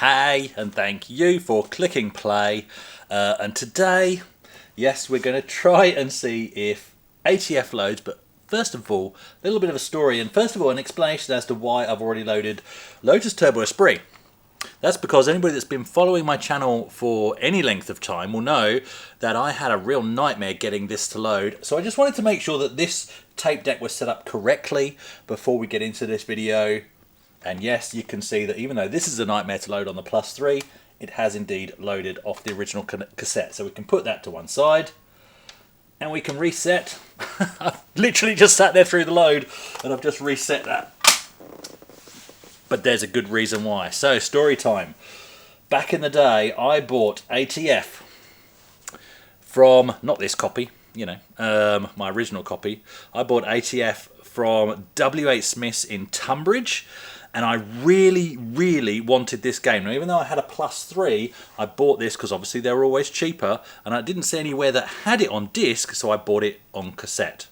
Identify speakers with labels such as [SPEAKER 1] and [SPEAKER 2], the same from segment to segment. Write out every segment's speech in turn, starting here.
[SPEAKER 1] Hey, and thank you for clicking play. And today, yes, we're going to try and see if ATF loads, but first of all, a little bit of a story, and first of all, an explanation as to why I've already loaded Lotus Turbo Esprit. That's because anybody that's been following my channel for any length of time will know that I had a real nightmare getting this to load. So I just wanted to make sure that this tape deck was set up correctly before we get into this video. And yes, you can see that even though this is a nightmare to load on the Plus 3, it has indeed loaded off the original cassette. So we can put that to one side and we can reset. I've literally just sat there through the load and I've just reset that. But there's a good reason why. So, story time. Back in the day, I bought ATF from, not this copy, you know, my original copy. I bought ATF from W.H. Smith's in Tunbridge, and I really, really wanted this game. Now, even though I had a Plus 3, I bought this because obviously they were always cheaper, and I didn't see anywhere that had it on disc, so I bought it on cassette.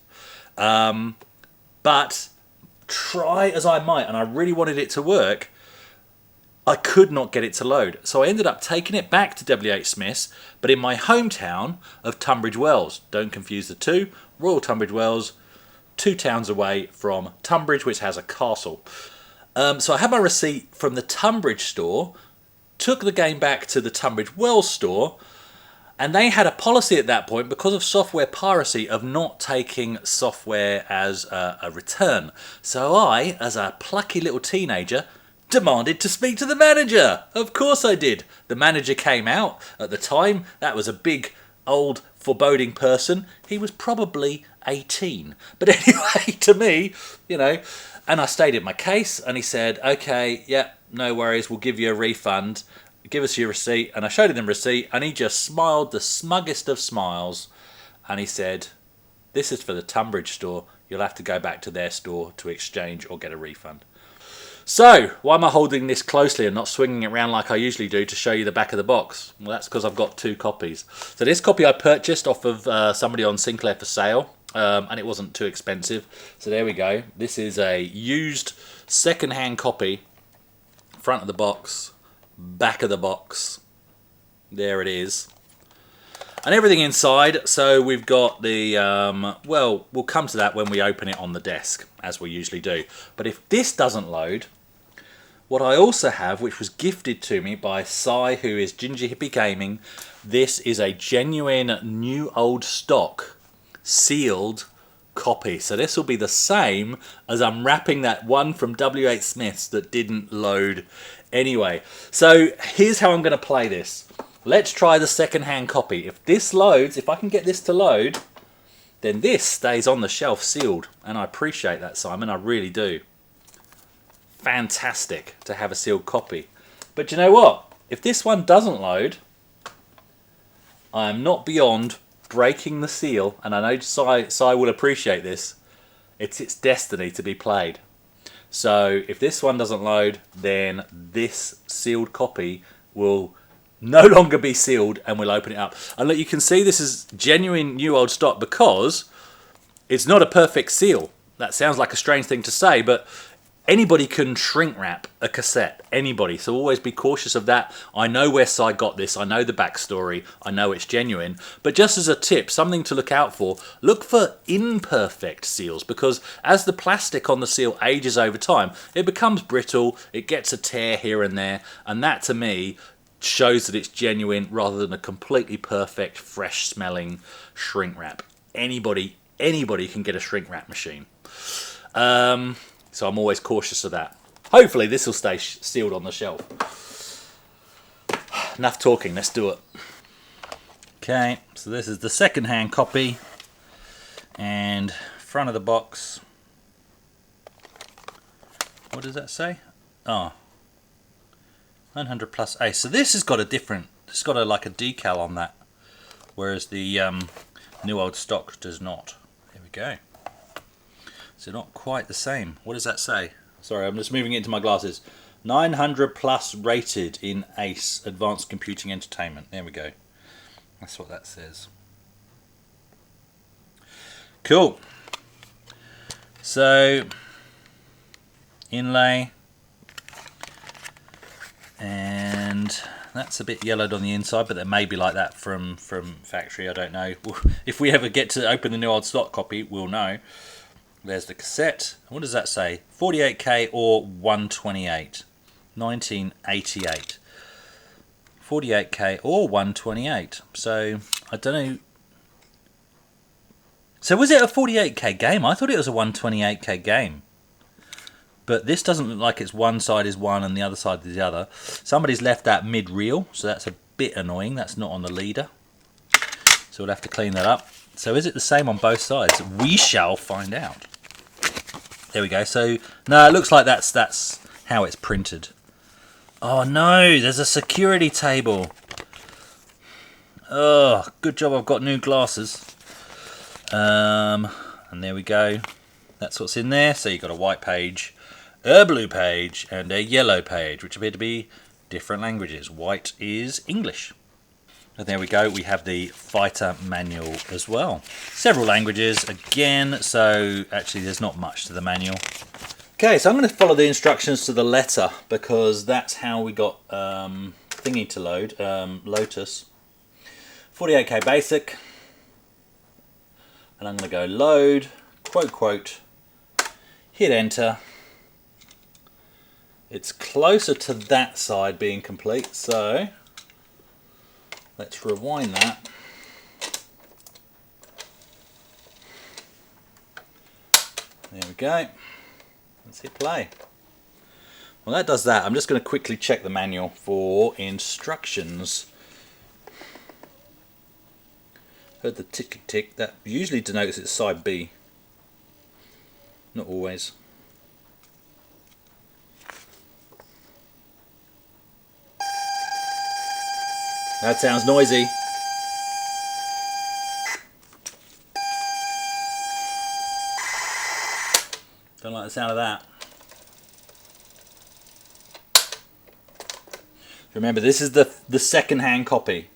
[SPEAKER 1] But try as I might, and I really wanted it to work, I could not get it to load. So I ended up taking it back to W.H. Smith's, but in my hometown of Tunbridge Wells. Don't confuse the two. Royal Tunbridge Wells, 2 towns away from Tunbridge, which has a castle. So I had my receipt from the Tunbridge store, took the game back to the Tunbridge Wells store, and they had a policy at that point, because of software piracy, of not taking software as a return. So I, as a plucky little teenager, demanded to speak to the manager. Of course I did. The manager came out. At the time, that was a big, old, foreboding person. He was probably 18. But anyway, to me, you know, and I stated my case, and he said, okay, yeah, no worries, we'll give you a refund. Give us your receipt. And I showed him the receipt, and he just smiled the smuggest of smiles, and he said, this is for the Tunbridge store. You'll have to go back to their store to exchange or get a refund. So, why am I holding this closely and not swinging it around like I usually do to show you the back of the box? Well, that's because I've got 2 copies. So this copy I purchased off of somebody on Sinclair for sale, and it wasn't too expensive. So there we go. This is a used second-hand copy. Front of the box, back of the box. There it is. And everything inside. So we've got the, well, we'll come to that when we open it on the desk, as we usually do. But if this doesn't load, what I also have, which was gifted to me by Cy, who is Ginger Hippie Gaming, this is a genuine new old stock sealed copy. So this will be the same as I'm wrapping that one from W.H. Smith's that didn't load anyway. So here's how I'm going to play this. Let's try the second-hand copy. If this loads, if I can get this to load, then this stays on the shelf sealed. And I appreciate that, Simon. I really do. Fantastic to have a sealed copy. But you know what? If this one doesn't load, I am not beyond breaking the seal. And I know Cy will appreciate this. It's its destiny to be played. So if this one doesn't load, then this sealed copy will no longer be sealed, and we'll open it up. And look, you can see this is genuine new old stock because it's not a perfect seal. That sounds like a strange thing to say, but anybody can shrink wrap a cassette. Anybody. So always be cautious of that. I know where Cy got this. I know the backstory. I know it's genuine. But just as a tip, something to look out for, look for imperfect seals, because as the plastic on the seal ages over time, it becomes brittle. It gets a tear here and there. And that, to me, shows that it's genuine rather than a completely perfect, fresh smelling shrink wrap. Anybody can get a shrink wrap machine. So I'm always cautious of that. Hopefully this will stay sealed on the shelf. Enough talking, let's do it. Okay, so this is the second-hand copy, and front of the box. What does that say? Oh, 900 plus A. So this has got a different, it's got like a decal on that, whereas the new old stock does not. There we go. So not quite the same. What does that say? Sorry, I'm just moving it into my glasses. 900 plus rated in ACE, Advanced Computing Entertainment. There we go. That's what that says. Cool. So inlay, and and that's a bit yellowed on the inside, but that may be like that from factory, I don't know. If we ever get to open the new old stock copy, we'll know. There's the cassette. What does that say? 48K or 128? 1988. 48K or 128. So, I don't know. So was it a 48K game? I thought it was a 128K game. But this doesn't look like it's one side is one and the other side is the other. Somebody's left that mid-reel, so that's a bit annoying. That's not on the leader. So we'll have to clean that up. So is it the same on both sides? We shall find out. There we go. So, no, it looks like that's how it's printed. Oh no, there's a security table. Oh, good job I've got new glasses. And there we go. That's what's in there. So you've got a white page, a blue page, and a yellow page, which appear to be different languages. White is English. And there we go. We have the fighter manual as well. Several languages again, so actually there's not much to the manual. Okay, so I'm going to follow the instructions to the letter because that's how we got thingy to load, Lotus. 48K basic. And I'm going to go load, quote, hit enter. It's closer to that side being complete, so let's rewind that. There we go. Let's hit play. Well, that does that. I'm just going to quickly check the manual for instructions. Heard the tick tick. That usually denotes it's side B. Not always. That sounds noisy. Don't like the sound of that. Remember, this is the second-hand copy.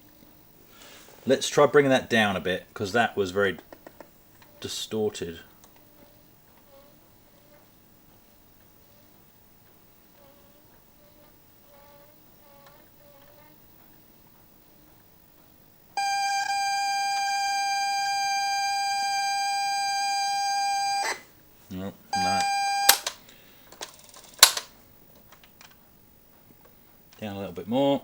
[SPEAKER 1] Let's try bringing that down a bit, because that was very distorted. Nope, no. Down a little bit more.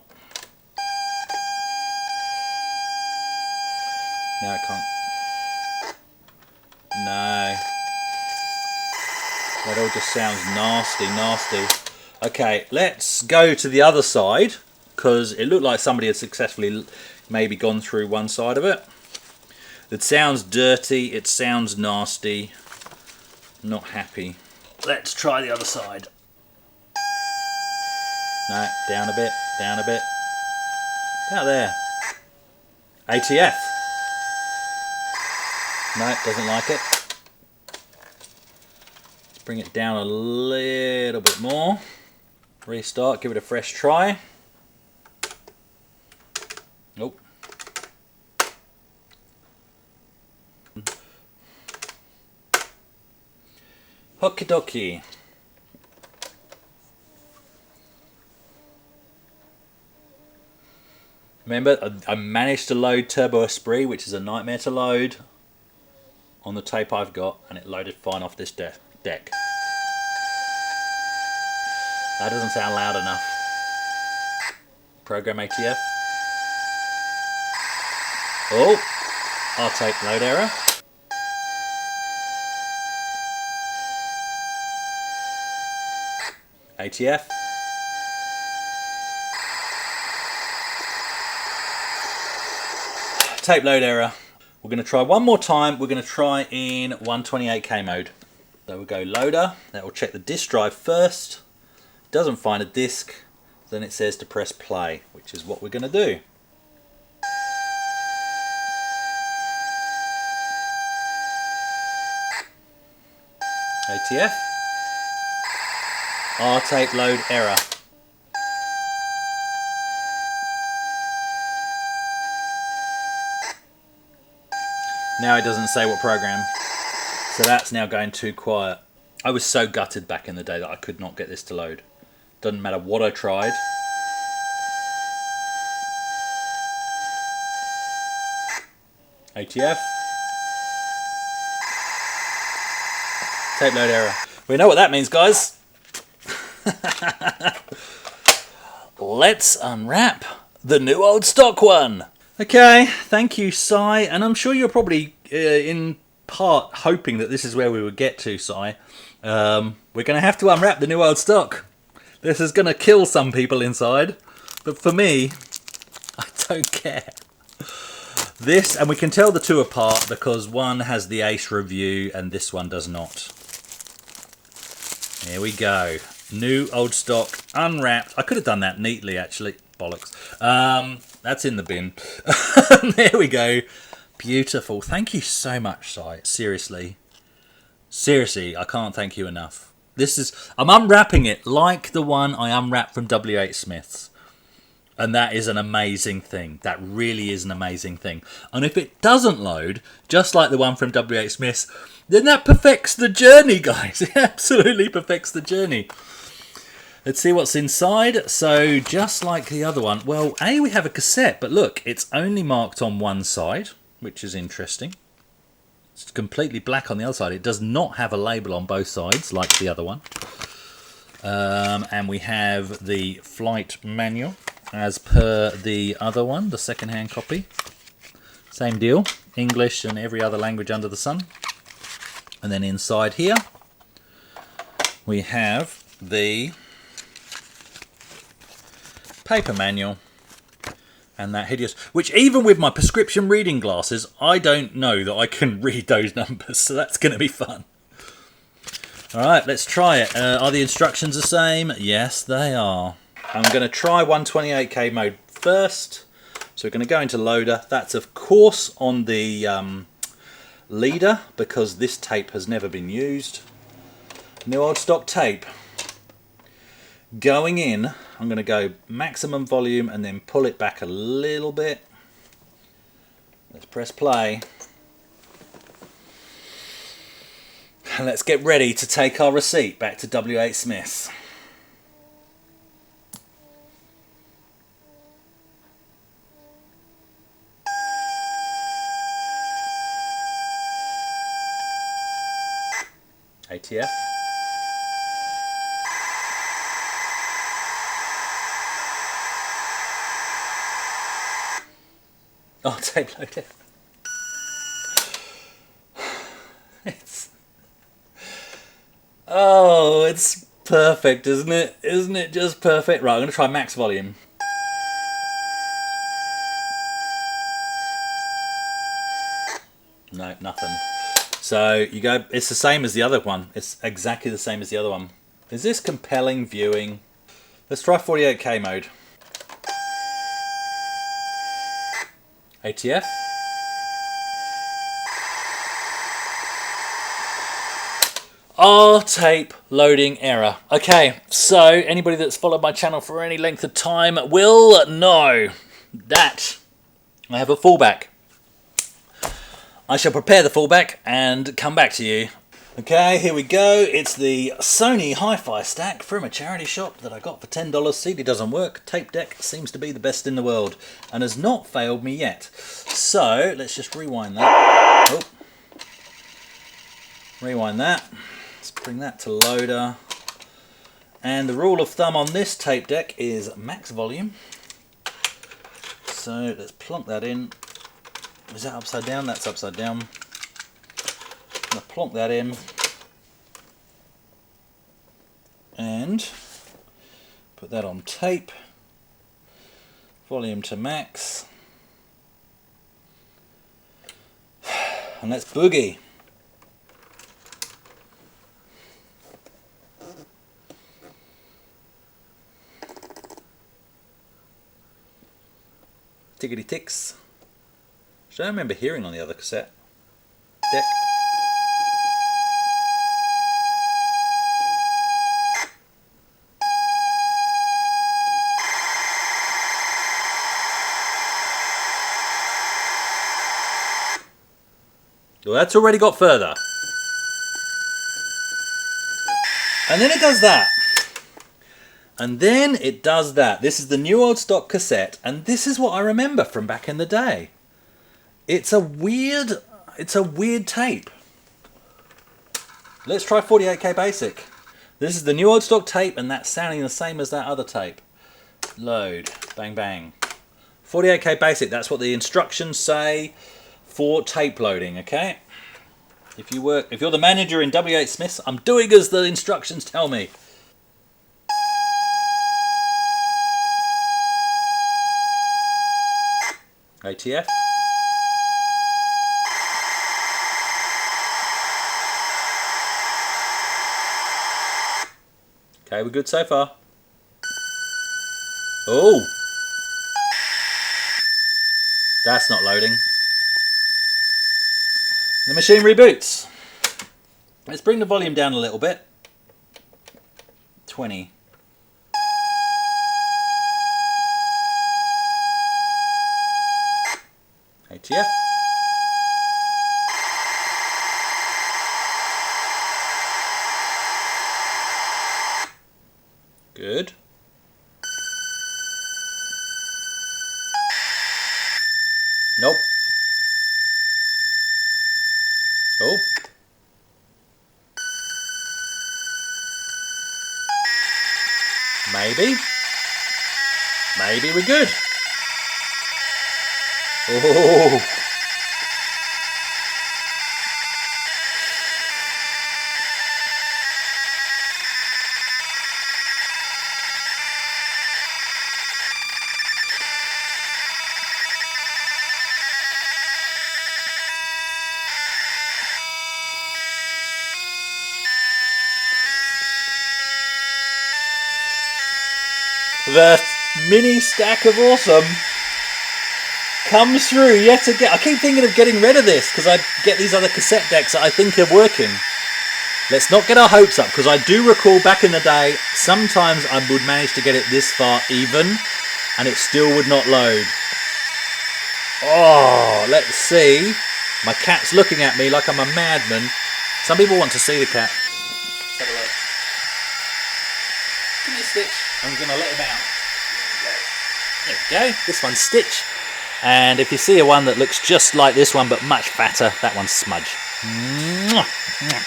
[SPEAKER 1] No, I can't. No. That all just sounds nasty. Okay, let's go to the other side, because it looked like somebody had successfully maybe gone through one side of it. It sounds dirty, it sounds nasty. Not happy. Let's try the other side. No, down a bit, down a bit. About there. ATF. No, doesn't like it. Let's bring it down a little bit more. Restart, give it a fresh try. Nope. Okie dokie. Remember, I managed to load Turbo Esprit, which is a nightmare to load, on the tape I've got, and it loaded fine off this deck. That doesn't sound loud enough. Program ATF. Oh, our tape load error. ATF. Tape load error. We're going to try one more time. We're going to try in 128K mode. So we'll go loader. That will check the disk drive first. Doesn't find a disk. Then it says to press play, which is what we're going to do. ATF. R tape load error. Now it doesn't say what program. So that's now going too quiet. I was so gutted back in the day that I could not get this to load. Doesn't matter what I tried. ATF. Tape load error. We know what that means, guys. Let's unwrap the new old stock one. Okay, thank you, Si. And I'm sure you're probably in part hoping that this is where we would get to, Si. We're going to have to unwrap the new old stock. This is going to kill some people inside. But for me, I don't care. This, and we can tell the two apart because one has the Ace review and this one does not. Here we go. New old stock, unwrapped. I could have done that neatly, actually. Bollocks. That's in the bin. There we go. Beautiful. Thank you so much, Si. Seriously. Seriously, I can't thank you enough. This is... I'm unwrapping it like the one I unwrapped from W.H. Smith's. And that is an amazing thing. That really is an amazing thing. And if it doesn't load, just like the one from W.H. Smith's, then that perfects the journey, guys. It absolutely perfects the journey. Let's see what's inside. So, just like the other one, well, we have a cassette, but look, it's only marked on one side, which is interesting. It's completely black on the other side. It does not have a label on both sides, like the other one. And we have the flight manual, as per the other one, the second-hand copy. Same deal, English and every other language under the sun. And then inside here, we have the paper manual and that hideous, which even with my prescription reading glasses, I don't know that I can read those numbers, so that's going to be fun. Alright, let's try it. Are the instructions the same? Yes, they are. I'm going to try 128K mode first. So we're going to go into loader. That's of course on the leader because this tape has never been used. New old stock tape. Going in, I'm going to go maximum volume and then pull it back a little bit. Let's press play. And let's get ready to take our receipt back to W.H. Smith's. ATF. Oh, tape loaded. It's perfect, isn't it? Isn't it just perfect? Right, I'm going to try max volume. No, nothing. So you go, it's the same as the other one. It's exactly the same as the other one. Is this compelling viewing? Let's try 48K mode. ATF. R-tape loading error. Okay, so anybody that's followed my channel for any length of time will know that I have a fallback. I shall prepare the fallback and come back to you. Okay, here we go. It's the Sony Hi-Fi stack from a charity shop that I got for $10. CD doesn't work. Tape deck seems to be the best in the world and has not failed me yet. So let's just rewind that. Oh. Rewind that. Let's bring that to loader. And the rule of thumb on this tape deck is max volume. So let's plonk that in. Is that upside down? That's upside down. I'm going to plonk that in. And put that on tape. Volume to max. And let's boogie. Tickety ticks. Which I don't remember hearing on the other cassette deck. Well, that's already got further. And then it does that. And then it does that. This is the new old stock cassette, and this is what I remember from back in the day. It's a weird tape. Let's try 48K Basic. This is the new old stock tape, and that's sounding the same as that other tape. Load, bang bang. 48K Basic, that's what the instructions say for tape loading, okay? If you're the manager in W.H. Smith's, I'm doing as the instructions tell me. ATF. Okay, we're good so far. Oh! That's not loading. The machine reboots. Let's bring the volume down a little bit. 20. ATF. Good. Nope. Oh. Maybe. Maybe we're good. Oh. The mini stack of awesome comes through yet again. I keep thinking of getting rid of this because I get these other cassette decks that I think are working. Let's not get our hopes up, because I do recall back in the day, sometimes I would manage to get it this far even and it still would not load. Oh, let's see. My cat's looking at me like I'm a madman. Some people want to see the cat. Let's have a look. Give me a stitch. I'm going to let him out. There we go. This one's Stitch. And if you see a one that looks just like this one but much fatter, that one's Smudge. Mwah. Mwah.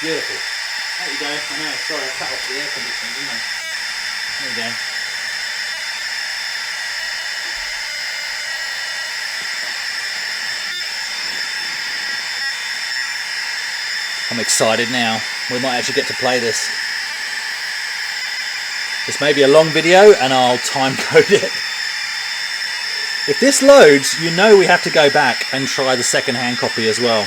[SPEAKER 1] Beautiful. There you go. I know, sorry, I cut off the air conditioning, didn't I? There you go. I'm excited now. We might actually get to play this. This may be a long video and I'll time code it. If this loads, you know we have to go back and try the second-hand copy as well.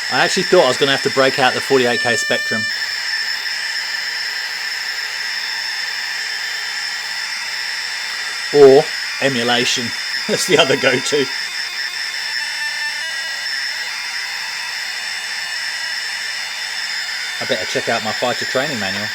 [SPEAKER 1] I actually thought I was going to have to break out the 48K Spectrum. Or emulation. That's the other go-to. I better check out my fighter training manual.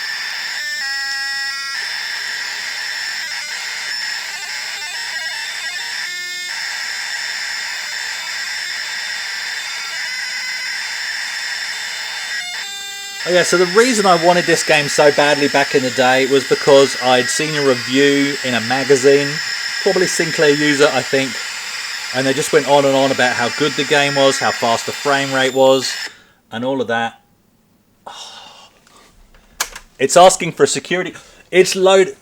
[SPEAKER 1] Oh yeah, so the reason I wanted this game so badly back in the day was because I'd seen a review in a magazine, probably Sinclair User I think, and they just went on and on about how good the game was, how fast the frame rate was, and all of that. Oh. It's asking for a security. It's loaded.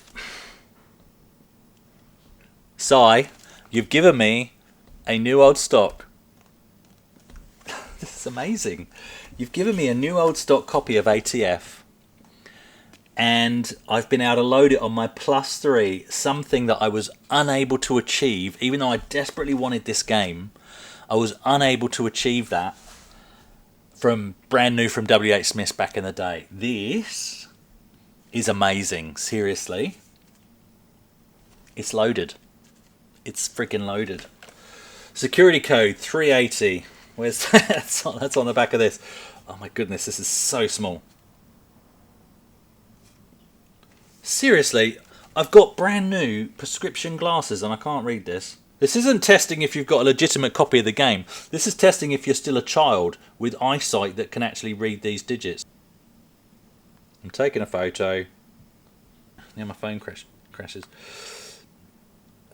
[SPEAKER 1] Sai, you've given me a new old stock. This is amazing. You've given me a new old stock copy of ATF, and I've been able to load it on my Plus 3, something that I was unable to achieve. Even though I desperately wanted this game, I was unable to achieve that from brand new from W.H. Smith back in the day. This is amazing, seriously. It's loaded. It's freaking loaded. Security code 380. Where's that? That's on the back of this. Oh my goodness, this is so small. Seriously, I've got brand new prescription glasses and I can't read this. This isn't testing if you've got a legitimate copy of the game. This is testing if you're still a child with eyesight that can actually read these digits. I'm taking a photo. Yeah, my phone crashes.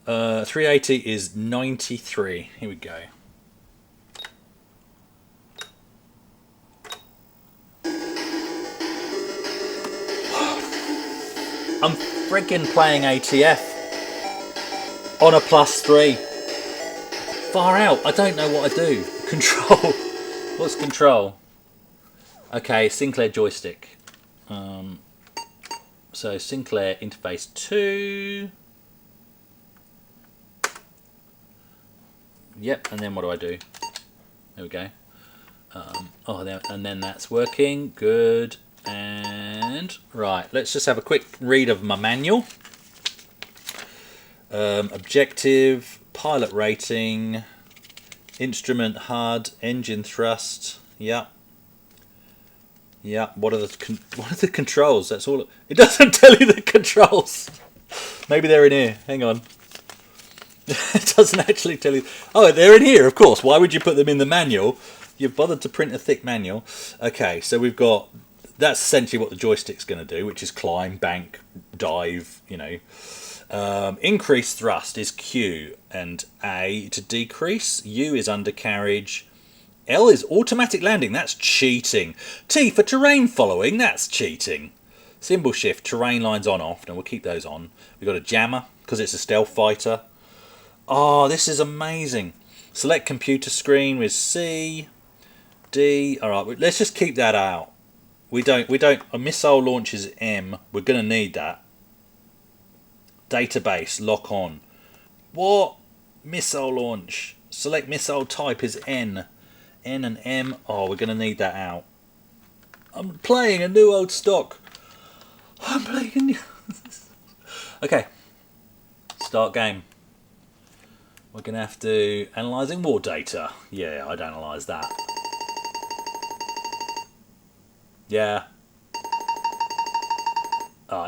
[SPEAKER 1] 380 is 93. Here we go. I'm freaking playing ATF on a +3. Far out. I don't know what I do. Control. What's control? Okay, Sinclair joystick. So Sinclair interface 2. Yep, and then what do I do? There we go. And then that's working. Good. And right, let's just have a quick read of my manual. Objective, pilot rating, instrument HUD, engine thrust. Yep. What are the controls? That's all. It doesn't tell you the controls. Maybe they're in here. Hang on. It doesn't actually tell you. Oh, they're in here, of course. Why would you put them in the manual? You've bothered to print a thick manual. Okay, so we've got. That's essentially what the joystick's going to do, which is climb, bank, dive, you know. Increase thrust is Q and A to decrease. U is undercarriage. L is automatic landing. That's cheating. T for terrain following. That's cheating. Symbol shift, terrain lines on, off. And we'll keep those on. We've got a jammer because it's a stealth fighter. Oh, this is amazing. Select computer screen with C, D. All right, let's just keep that out. We don't. A missile launch is M. We're going to need that. Database, lock on. What? Missile launch. Select missile type is N. N and M. Oh, we're going to need that out. I'm playing a new old stock. I'm playing a new... Okay. Start game. We're going to have to... Analysing war data. Yeah, I'd analyse that. Yeah.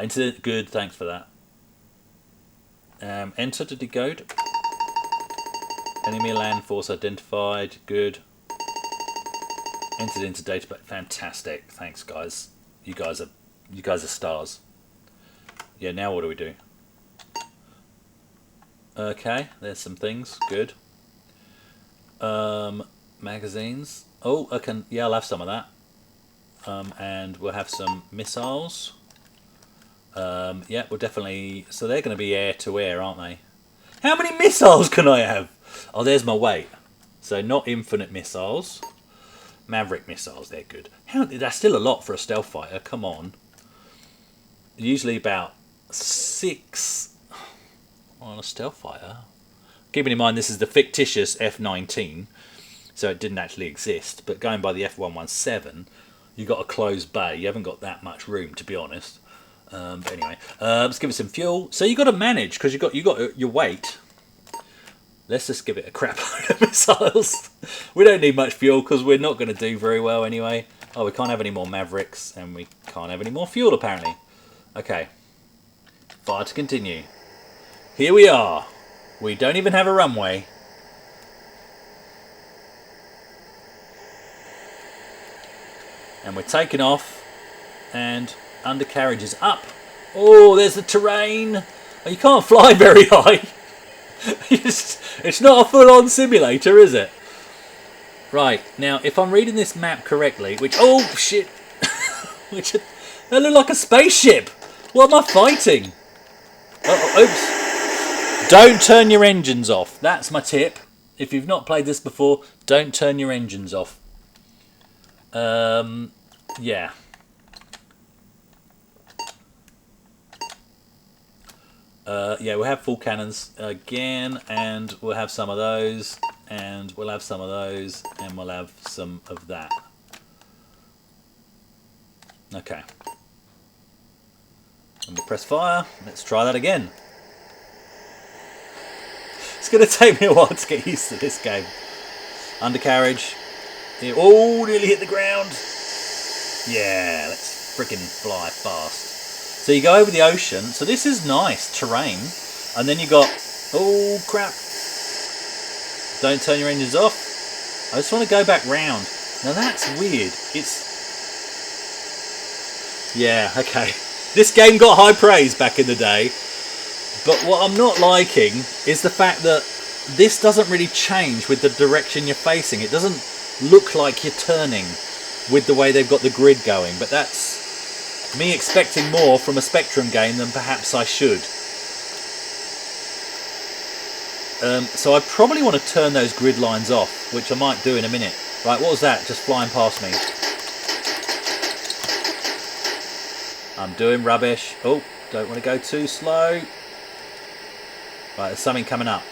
[SPEAKER 1] Incident. Good, thanks for that. Enter to decode. Enemy land force identified. Good. Entered into database. Fantastic. Thanks, guys. You guys are stars. Yeah. Now what do we do? Okay. There's some things. Good. Magazines. Oh, I can. Yeah, I'll have some of that. And we'll have some missiles. Yeah, we'll definitely... So they're going to be air-to-air, aren't they? How many missiles can I have? Oh, there's my weight. So not infinite missiles. Maverick missiles, they're good. That's still a lot for a stealth fighter, come on. Usually about 6 on a stealth fighter. Keeping in mind this is the fictitious F-19, so it didn't actually exist. But going by the F-117... You've got a closed bay. You haven't got that much room, to be honest. But anyway, let's give it some fuel. So you've got to manage because you got your weight. Let's just give it a crap load of missiles. We don't need much fuel because we're not going to do very well anyway. Oh, we can't have any more Mavericks and we can't have any more fuel apparently. Okay, fire to continue. Here we are. We don't even have a runway. And we're taking off, and undercarriage is up. Oh, there's the terrain. Oh, you can't fly very high. It's not a full-on simulator, is it? Right, now, if I'm reading this map correctly, which... Oh, shit. That look like a spaceship. What am I fighting? Oh, oops. Don't turn your engines off. That's my tip. If you've not played this before, don't turn your engines off. Yeah. Yeah, we'll have full cannons again, and we'll have some of those, and we'll have some of those, and we'll have some of that. Okay. And we'll press fire. Let's try that again. It's going to take me a while to get used to this game. Undercarriage. Oh, nearly hit the ground. Yeah, let's freaking fly fast. So you go over the ocean. So this is nice terrain. And then you got, oh crap. Don't turn your engines off. I just want to go back round. Now that's weird. Yeah, okay. This game got high praise back in the day. But what I'm not liking is the fact that this doesn't really change with the direction you're facing. It doesn't look like you're turning with the way they've got the grid going. But that's me expecting more from a Spectrum game than perhaps I should. So I probably want to turn those grid lines off, which I might do in a minute. Right, what was that? Just flying past me. I'm doing rubbish. Oh, don't want to go too slow. Right, there's something coming up.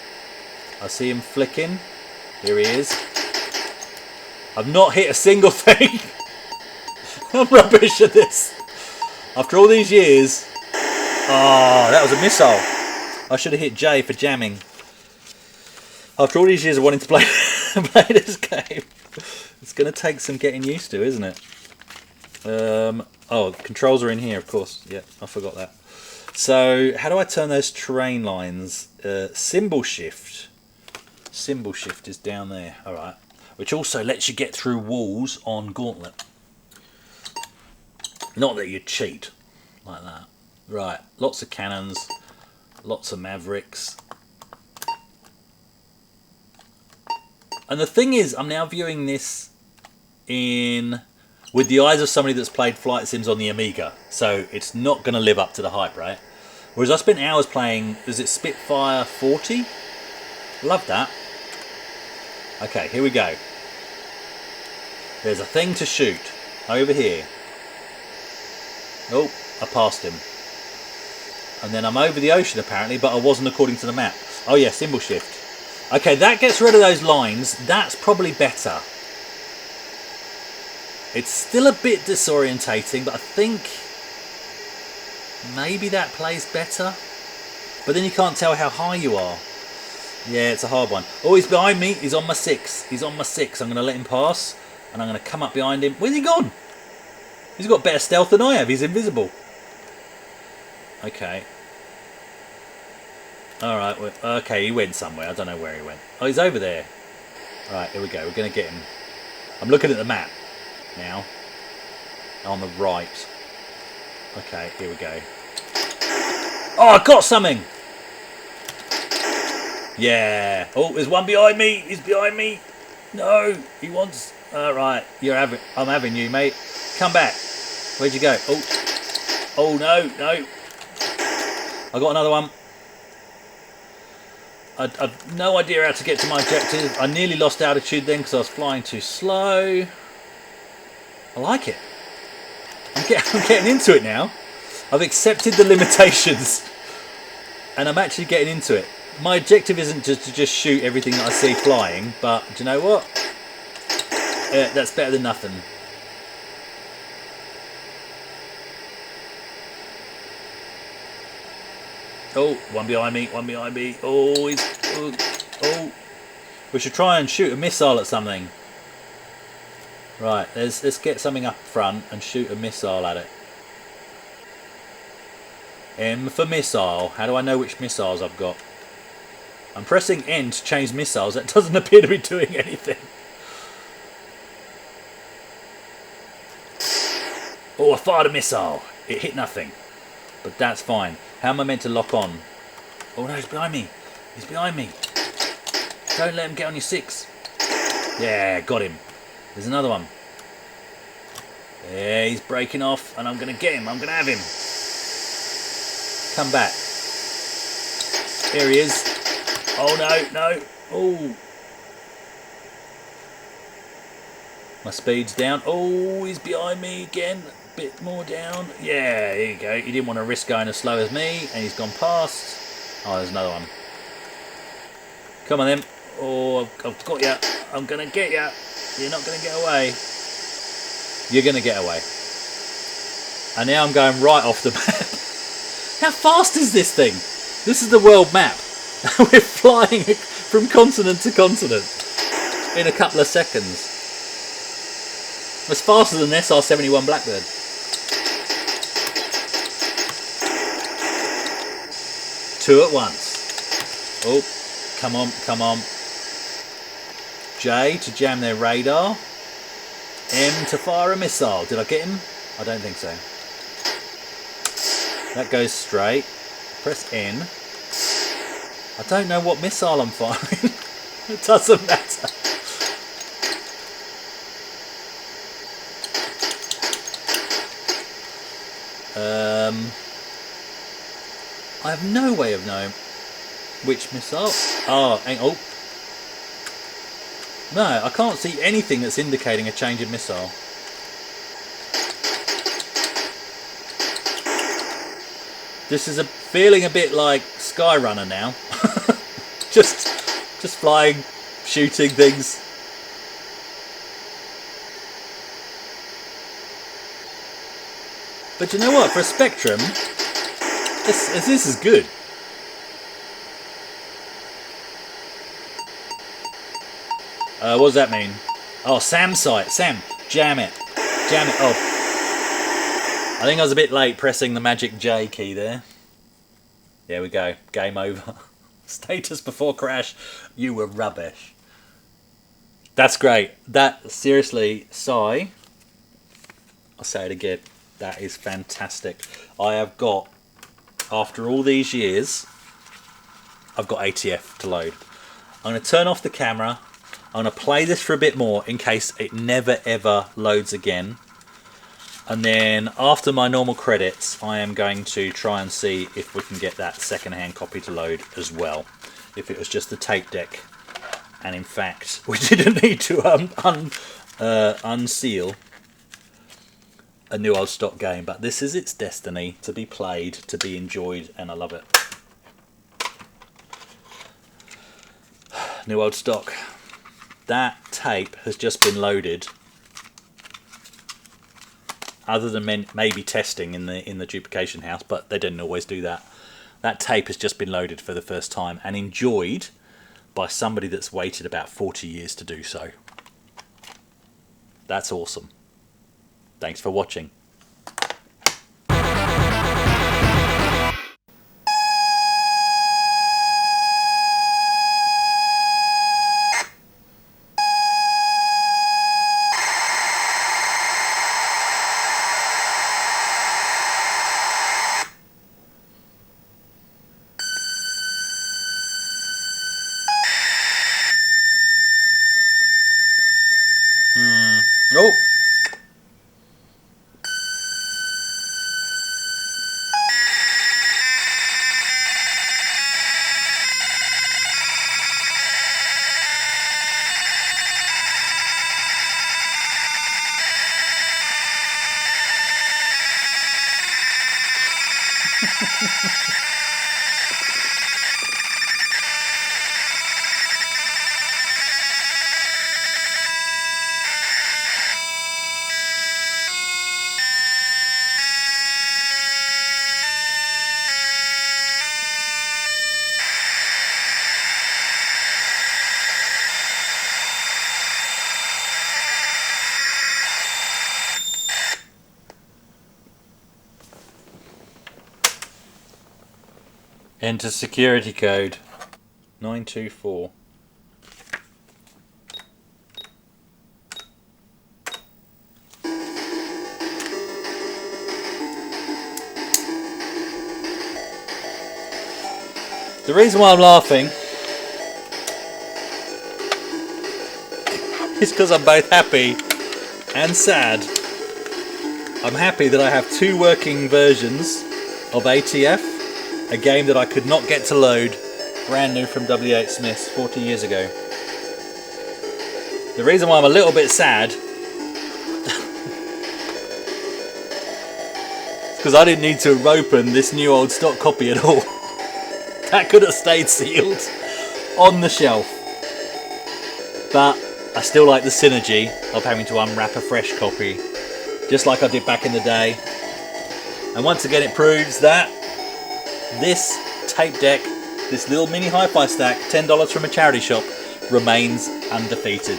[SPEAKER 1] I see him flicking. Here he is. I've not hit a single thing. I'm rubbish at this. After all these years. Oh, that was a missile. I should have hit J for jamming. After all these years of wanting to play this game. It's going to take some getting used to, isn't it? Oh, the controls are in here, of course. Yeah, I forgot that. So, how do I turn those terrain lines? Symbol shift. Symbol shift is down there. Alright. Which also lets you get through walls on Gauntlet. Not that you cheat like that. Right. Lots of cannons. Lots of Mavericks. And the thing is, I'm now viewing this with the eyes of somebody that's played flight sims on the Amiga. So it's not going to live up to the hype, right? Whereas I spent hours playing, is it Spitfire 40? Love that. Okay, here we go. There's a thing to shoot over here. Oh, I passed him. And then I'm over the ocean apparently, but I wasn't according to the map. Oh yeah, symbol shift. Okay, that gets rid of those lines. That's probably better. It's still a bit disorientating, but I think maybe that plays better. But then you can't tell how high you are. Yeah, it's a hard one. Oh, he's behind me. He's on my 6. He's on my 6. I'm going to let him pass, and I'm going to come up behind him. Where's he gone? He's got better stealth than I have. He's invisible. Okay. Alright, okay, he went somewhere. I don't know where he went. Oh, he's over there. Alright, here we go. We're going to get him. I'm looking at the map now. On the right. Okay, here we go. Oh, I got something! Yeah. Oh, there's one behind me. He's behind me. No, he wants... Alright, I'm having you, mate. Come back. Where'd you go? Oh, no. I got another one. I've no idea how to get to my objective. I nearly lost altitude then because I was flying too slow. I like it. I'm getting into it now. I've accepted the limitations. And I'm actually getting into it. My objective isn't just to just shoot everything that I see flying, but do you know what? That's better than nothing. Oh, one behind me. Oh, oh. We should try and shoot a missile at something. Right, let's get something up front and shoot a missile at it. M for missile. How do I know which missiles I've got? I'm pressing N to change missiles. That doesn't appear to be doing anything. Oh, I fired a missile. It hit nothing. But that's fine. How am I meant to lock on? Oh no, he's behind me. Don't let him get on your 6. Yeah, got him. There's another one. Yeah, he's breaking off and I'm going to get him. I'm going to have him. Come back. Here he is. Oh no. Oh. My speed's down. Oh, he's behind me again. A bit more down. Yeah, here you go. He didn't want to risk going as slow as me, and he's gone past. Oh, there's another one. Come on then. Oh, I've got you. I'm going to get you. You're not going to get away. You're going to get away. And now I'm going right off the map. How fast is this thing? This is the world map. We're flying from continent to continent in a couple of seconds. It's faster than SR-71 Blackbird. Two at once. Oh, come on, come on. J to jam their radar. M to fire a missile. Did I get him? I don't think so. That goes straight. Press N. I don't know what missile I'm firing. It doesn't matter. I have no way of knowing which missile. Oh, oh. No, I can't see anything that's indicating a change in missile. This is feeling a bit like Skyrunner now. just flying, shooting things. But you know what? For a Spectrum, this is good. What does that mean? Oh, Sam sight. Sam, jam it. Jam it. Oh. I think I was a bit late pressing the magic J key there. There we go. Game over. Status before crash. You were rubbish. That's great. That, seriously, I'll say it again. That is fantastic. I have got, after all these years, I've got ATF to load. I'm going to turn off the camera. I'm going to play this for a bit more in case it never ever loads again. And then after my normal credits, I am going to try and see if we can get that second-hand copy to load as well. If it was just the tape deck. And in fact, we didn't need to unseal a new old stock game. But this is its destiny, to be played, to be enjoyed, and I love it. New old stock. That tape has just been loaded. Other than maybe testing in the duplication house, but they didn't always do that. That tape has just been loaded for the first time and enjoyed by somebody that's waited about 40 years to do so. That's awesome. Thanks for watching. Oh! Enter security code 924. The reason why I'm laughing is because I'm both happy and sad. I'm happy that I have two working versions of ATF. A game that I could not get to load, brand new from W.H. Smith's 40 years ago. The reason why I'm a little bit sad is because I didn't need to open this new old stock copy at all. That could have stayed sealed on the shelf. But I still like the synergy of having to unwrap a fresh copy, just like I did back in the day. And once again it proves that this tape deck, this little mini hi-fi stack, $10 from a charity shop, remains undefeated.